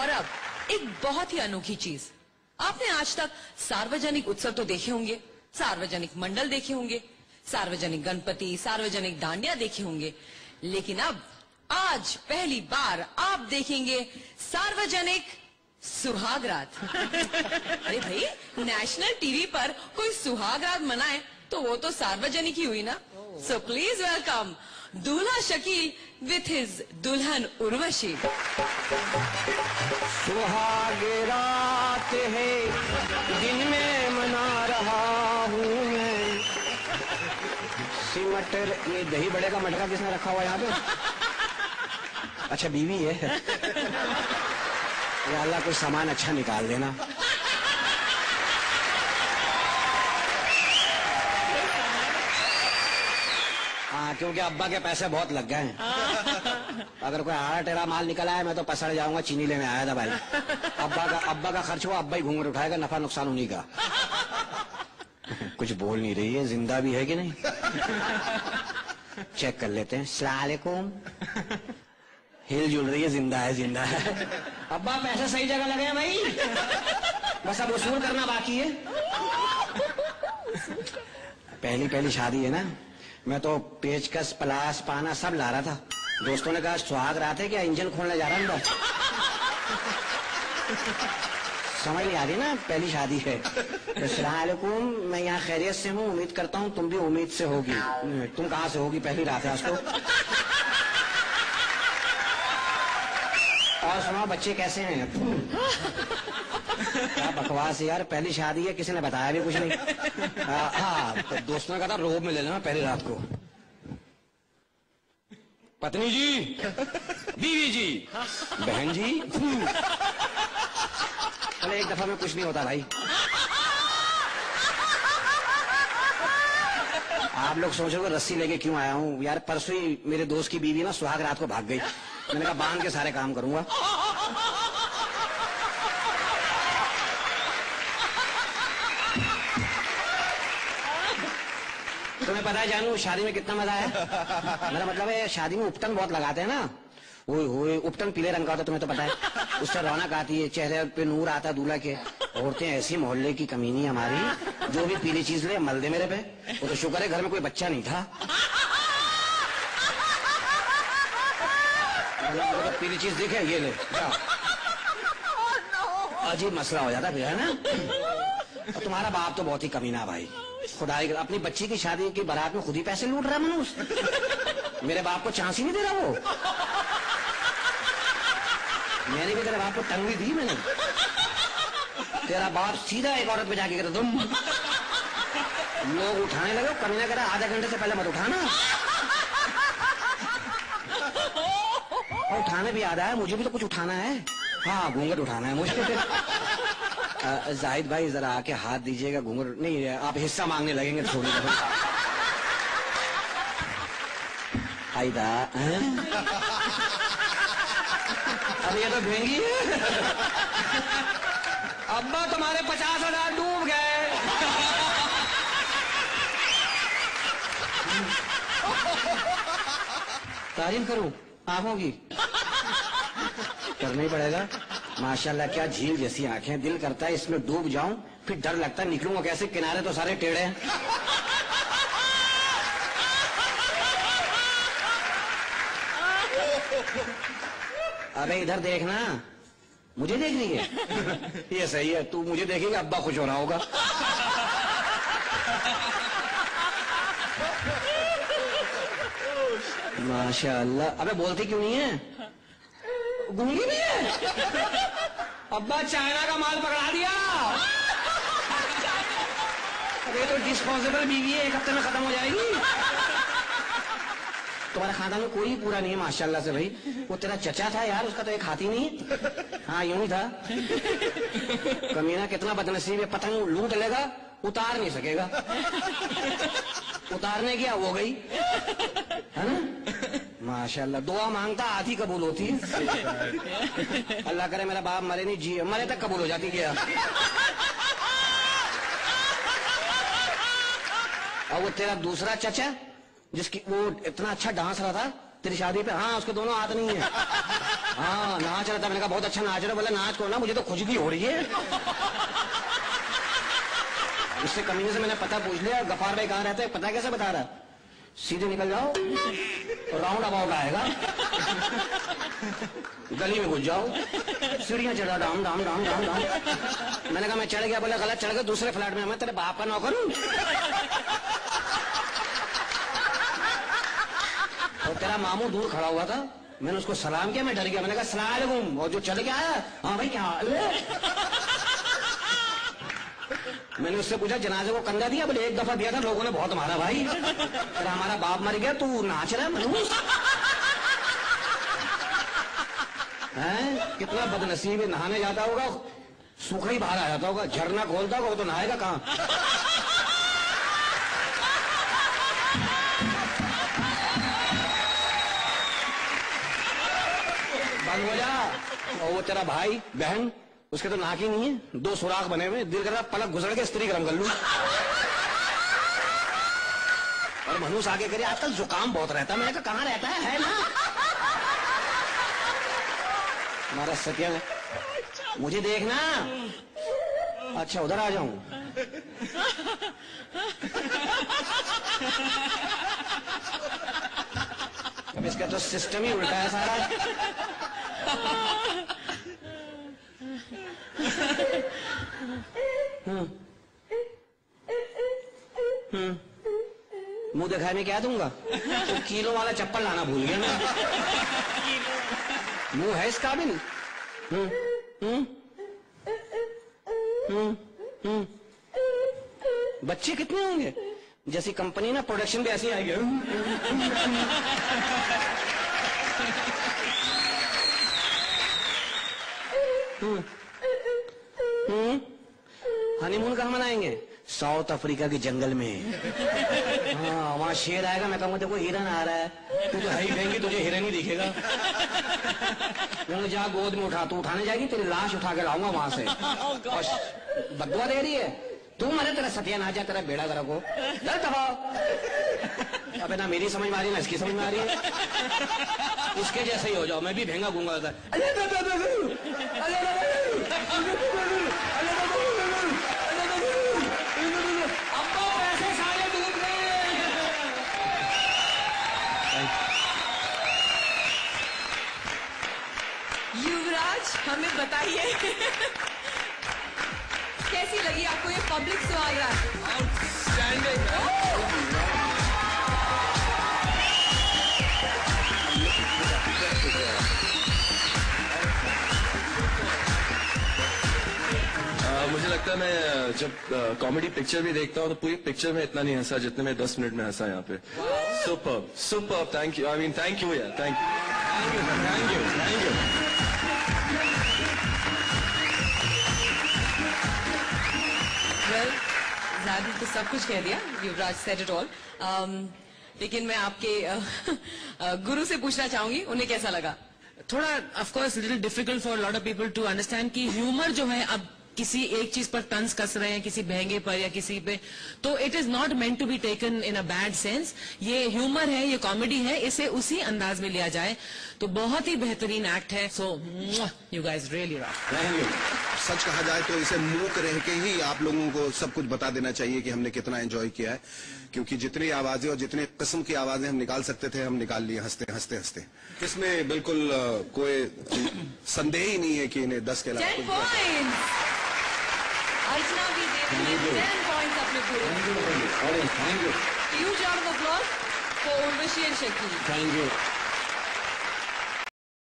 और अब एक बहुत ही अनोखी चीज। आपने आज तक सार्वजनिक उत्सव तो देखे होंगे, सार्वजनिक मंडल देखे होंगे, सार्वजनिक गणपति, सार्वजनिक डांडिया देखे होंगे, लेकिन अब आज पहली बार आप देखेंगे सार्वजनिक सुहागरात। अरे भाई, नेशनल टीवी पर कोई सुहागरात मनाए तो वो तो सार्वजनिक ही हुई ना। सो प्लीज वेलकम दूल्हा शकील विथ हिज दुल्हन उर्वशी। सुहागरात है दिन में मना रहा हूँ मैं। मटर, ये दही बड़े का मटका किसने रखा हुआ यहाँ पे? अच्छा, बीवी है। या अल्लाह कोई सामान अच्छा निकाल देना। हाँ, क्योंकि अब्बा के पैसे बहुत लग गए हैं। अगर कोई आड़ा टेढ़ा माल निकल आया मैं तो पसड़ जाऊंगा। चीनी लेने आया था भाई। अब्बा का खर्च हुआ, अब्बा ही घूंघट उठाएगा, नफा नुकसान उन्हीं का। कुछ बोल नहीं रही है, जिंदा भी है कि नहीं? चेक कर लेते हैं। अस्सलाम वालेकुम। हिल जुल रही है, जिंदा है, जिंदा है। अब्बा पैसे सही जगह लगे हैं भाई, बस अब वसूल करना बाकी है। पहली शादी है ना, मैं तो पेचकस, पलास, पाना सब ला रहा था। दोस्तों ने कहा सुहाग रात है क्या, इंजन खोलने जा रहा है अंदर। समझ नहीं आ रही ना, पहली शादी है। अस्सलाम वालेकुम, मैं यहाँ खैरियत से हूँ, उम्मीद करता हूँ तुम भी उम्मीद से होगी। तुम कहाँ से होगी, पहली रात है उसको। और सुना, बच्चे कैसे हैं? क्या बकवास यार, पहली शादी है, किसी ने बताया भी कुछ नहीं। हाँ, तो दोस्तों ने कहा था रोब में ले लेना पहली रात को। पत्नी जी, बीवी जी, बहन जी। अरे एक दफा में कुछ नहीं होता भाई। आप लोग सोच रहे हो रस्सी लेके क्यों आया हूँ यार? परसों ही मेरे दोस्त की बीवी ना सुहाग रात को भाग गई। मैंने कहा बांध के सारे काम करूंगा। तुम्हें पता है जानू, शादी में कितना मजा है? मेरा मतलब है, शादी में उपटन बहुत लगाते हैं ना। ओए उपटन पीले रंग का होता है, तुम्हें तो पता है। उससे रौनक आती है, चेहरे पे नूर आता है दूल्हा के। औरतें ऐसी मोहल्ले की कमीनी हमारी, जो भी पीली चीज ले मल दे मेरे पे। वो तो शुक्र है घर में कोई बच्चा नहीं था। तो पीली चीज दिखे, ये ले। अजीब मसला हो जाता फिर, है ना? और तुम्हारा बाप तो बहुत ही कमीना भाई। खुदाई, अपनी बच्ची की शादी की बारात में खुद ही पैसे लूट रहा है मनुष्य। मेरे बाप को चांस ही नहीं दे रहा वो। मैंने भी तेरे बाप को टंग भी दी मैंने। तेरा बाप सीधा एक औरत पे जाके कहता तुम लोग उठाने लगे, करने करा आधे घंटे से पहले मत उठाना। और उठाने भी याद आया, मुझे भी तो कुछ उठाना है। हाँ, घूंघट उठाना है मुझे। जाहिद भाई जरा आके हाथ दीजिएगा। घूंघट नहीं, आप हिस्सा मांगने लगेंगे थोड़ी देर। आईदा, अब ये तो भेंगी है। अब्बा तुम्हारे 50,000 डूब गए। तारीफ करूं आंखों की? करना ही पड़ेगा। माशाल्लाह, क्या झील जैसी आंखें। दिल करता है इसमें डूब जाऊं, फिर डर लगता है निकलूंगा कैसे, किनारे तो सारे टेढ़े हैं। अबे इधर देखना, मुझे देख रही है? ये सही है, तू मुझे देखेगा, अब्बा खुश हो रहा होगा। माशाल्लाह। अबे बोलती क्यों नहीं है? गूंगी भी है? अब्बा चाइना का माल पकड़ा दिया। अरे तो डिस्पोजेबल बीवी है, एक हफ्ते में खत्म हो जाएगी। तुम्हारे खानदान में कोई पूरा नहीं है माशाल्लाह से भाई। वो तेरा चचा था यार, उसका तो एक हाथ ही नहीं। हाँ, यूं ही था। कमीना कितना बदनसीब है, पतंग लूट लेगा, उतार नहीं सकेगा। उतारने की हो गई, है ना? माशाल्लाह, दुआ मांगता आधी कबूल होती है। अल्लाह करे मेरा बाप मरे नहीं, जी मरे तक कबूल हो जाती क्या? और वो तेरा दूसरा चचा जिसकी वो इतना अच्छा डांस रहा था तेरी शादी पे, हाँ उसके दोनों हाथ नहीं है। हाँ नाच रहा था, मैंने कहा बहुत अच्छा नाच रहा है। बोला नाच को ना, मुझे तो खुजली हो रही है। उससे कमीने से मैंने पता पूछ लिया, गफार भाई कहाँ रहते हैं, पता कैसे बता रहा, सीधे निकल जाओ, राउंड अबाउट आएगा, गली में घुस जाओ, सीढ़ियां चढ़ा, डाम डाम डाम डाम डाम। मैंने कहा मैं चढ़ गया। बोला गलत चढ़ गया, दूसरे फ्लैट में। मैं तेरे बाप का नौकर हूं? और तेरा मामू दूर खड़ा हुआ था, मैंने उसको सलाम किया, मैं डर गया। मैंने कहा सलाम अलैकुम। और जो चल के आया, हाँ भाई क्या हाल है? मैंने उससे पूछा जनाजे को कंधा दिया? बोले एक दफा दिया था, लोगों ने बहुत मारा भाई। तेरा हमारा बाप मर गया, तू नाच रहा है मनूस? हैं? कितना बदनसीब है, नहाने जाता होगा, सूखा ही बाहर आ जाता होगा, झरना खोलता होगा तो नहाएगा कहाँ? बंद हो जा। और वो तेरा भाई बहन, उसके तो नाक ही नहीं है, 2 सुराख बने हुए, दिल कर रहा पलक घुसड़ के स्त्री गरम कर लूं। और मनुष्य आगे करे आजकल जुकाम बहुत रहता है। मैंने कहा कहाँ रहता है ना? हमारा सत्या, मुझे देखना। अच्छा उधर आ जाऊं? अब इसका तो सिस्टम ही उल्टा है सारा। मुंह दिखाने में क्या दूंगा? तो किलो वाला चप्पल लाना भूल गया मैं। मुंह है इस काबिल? बच्चे कितने होंगे? जैसी कंपनी ना, प्रोडक्शन भी ऐसी आएगी। हनीमून कहाँ मनाएंगे? साउथ अफ्रीका के जंगल में। हाँ वहाँ शेर आएगा, मैं कहूँगा देखो हिरन आ रहा है, तू तो हाई फेंगी, तुझे हिरन ही दिखेगा। जा गोद में उठा, तू उठाने जाएगी, तेरी लाश उठा के लाऊंगा वहां से। और बदुआ दे रही है, तू मरे तेरा सत्यानाश है, तेरा बेड़ा गर्क हो। अबे ना मेरी समझ में आ रही है ना इसकी समझ में आ रही है। उसके जैसे ही हो जाओ, मैं भी भेंगा गूंगा। अब्बा पैसे सारे डूब गए। युवराज हमें बताइए कैसी लगी आपको ये पब्लिक स्वागत? आउटस्टैंडिंग। मुझे लगता है मैं जब कॉमेडी पिक्चर भी देखता हूँ तो पूरी पिक्चर में इतना नहीं हंसा जितने में 10 मिनट में हंसा यहाँ पे। Super super, thank you. I mean thank you यार, thank you thank you thank you thank you. Well ज़ादी तो सब कुछ कह दिया, युवराज सेड इट ऑल। लेकिन मैं आपके गुरु से पूछना चाहूंगी, उन्हें कैसा लगा? थोड़ा of course little difficult for lot of people to understand कि ह्यूमर जो है, अब किसी एक चीज पर तंज कस रहे हैं, किसी भेंगे पर या किसी पे, तो it is not meant to be taken in a bad sense. ये ह्यूमर है, ये कॉमेडी है, इसे उसी अंदाज में लिया जाए तो बहुत ही बेहतरीन एक्ट है। So you guys really rock. सच कहा जाए तो इसे मूक रह के ही आप लोगों को सब कुछ बता देना चाहिए कि हमने कितना एंजॉय किया है, क्योंकि जितनी आवाजें और जितने किस्म की आवाजें हम निकाल सकते थे हम निकाल लिए हंसते हंसते हंसते। इसमें बिल्कुल कोई संदेह ही नहीं है कि इन्हें 10 के अलावा 10 पॉइंट्स। अर्चना भी देती है 10 पॉइंट्स अपने पूरे। Thank you. Huge round of applause for Urvashi and Shakil. Thank you.